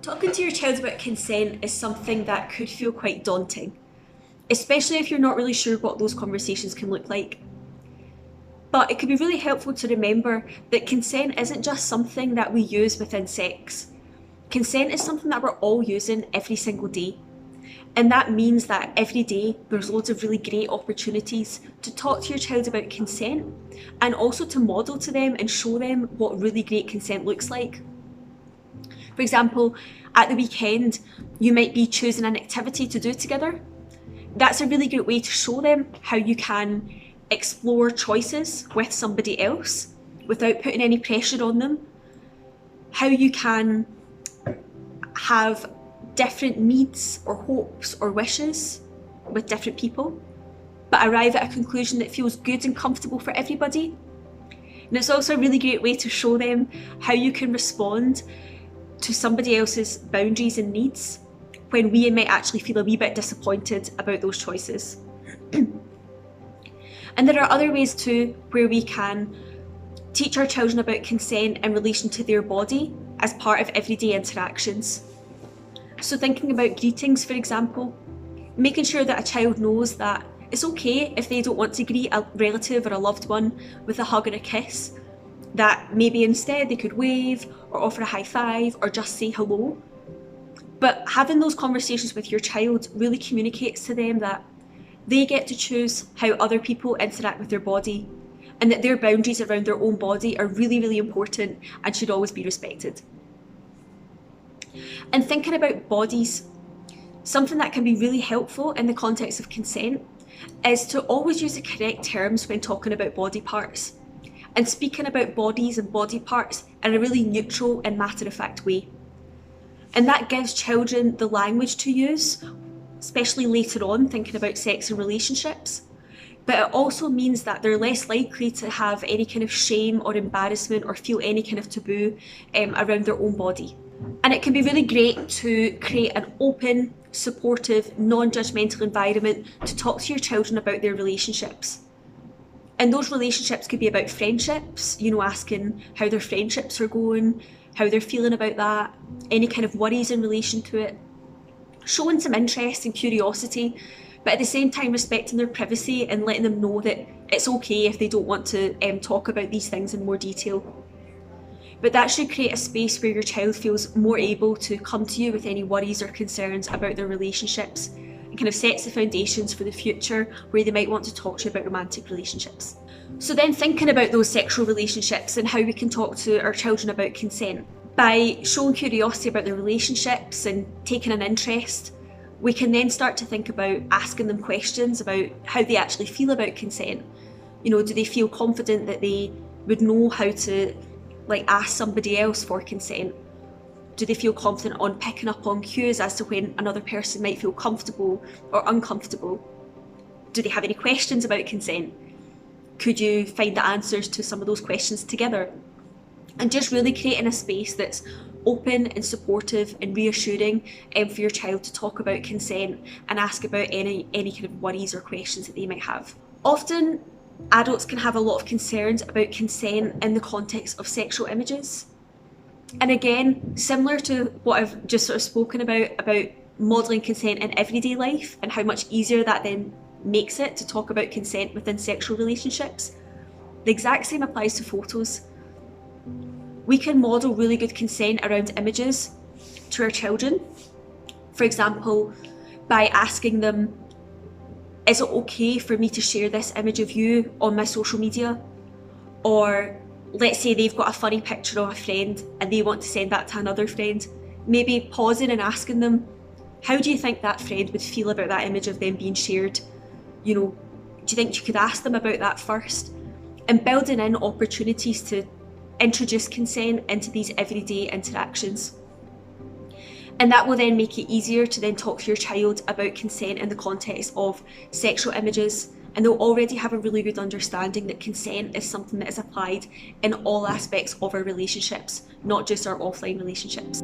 Talking to your child about consent is something that could feel quite daunting, especially if you're not really sure what those conversations can look like. But it can be really helpful to remember that consent isn't just something that we use within sex. Consent is something that we're all using every single day. And that means that every day there's loads of really great opportunities to talk to your child about consent and also to model to them and show them what really great consent looks like. For example, at the weekend, you might be choosing an activity to do together. That's a really great way to show them how you can explore choices with somebody else without putting any pressure on them, how you can have different needs or hopes or wishes with different people, but arrive at a conclusion that feels good and comfortable for everybody. And it's also a really great way to show them how you can respond to somebody else's boundaries and needs when we might actually feel a wee bit disappointed about those choices. And there are other ways too where we can teach our children about consent in relation to their body as part of everyday interactions. So thinking about greetings, for example, making sure that a child knows that it's okay if they don't want to greet a relative or a loved one with a hug or a kiss, that maybe instead they could wave or offer a high five or just say hello. But having those conversations with your child really communicates to them that they get to choose how other people interact with their body and that their boundaries around their own body are really, really important and should always be respected. And thinking about bodies, something that can be really helpful in the context of consent is to always use the correct terms when talking about body parts and speaking about bodies and body parts in a really neutral and matter-of-fact way. And that gives children the language to use, especially later on thinking about sex and relationships. But it also means that they're less likely to have any kind of shame or embarrassment or feel any kind of taboo around their own body. And it can be really great to create an open, supportive, non-judgmental environment to talk to your children about their relationships. And those relationships could be about friendships, asking how their friendships are going, how they're feeling about that, any kind of worries in relation to it, showing some interest and curiosity, but at the same time respecting their privacy and letting them know that it's okay if they don't want to talk about these things in more detail. But that should create a space where your child feels more able to come to you with any worries or concerns about their relationships and kind of sets the foundations for the future where they might want to talk to you about romantic relationships. So then thinking about those sexual relationships and how we can talk to our children about consent. By showing curiosity about their relationships and taking an interest, we can then start to think about asking them questions about how they actually feel about consent. Do they feel confident that they would know how to ask somebody else for consent? Do they feel confident on picking up on cues as to when another person might feel comfortable or uncomfortable? Do they have any questions about consent? Could you find the answers to some of those questions together? And just really creating a space that's open and supportive and reassuring for your child to talk about consent and ask about any kind of worries or questions that they might have. Often, adults can have a lot of concerns about consent in the context of sexual images. And again, similar to what I've just sort of spoken about modelling consent in everyday life and how much easier that then makes it to talk about consent within sexual relationships, the exact same applies to photos. We can model really good consent around images to our children. For example, by asking them, is it okay for me to share this image of you on my social media? Or let's say they've got a funny picture of a friend and they want to send that to another friend. Maybe pausing and asking them, how do you think that friend would feel about that image of them being shared? Do you think you could ask them about that first? And building in opportunities to introduce consent into these everyday interactions. And that will then make it easier to then talk to your child about consent in the context of sexual images, and they'll already have a really good understanding that consent is something that is applied in all aspects of our relationships, not just our offline relationships.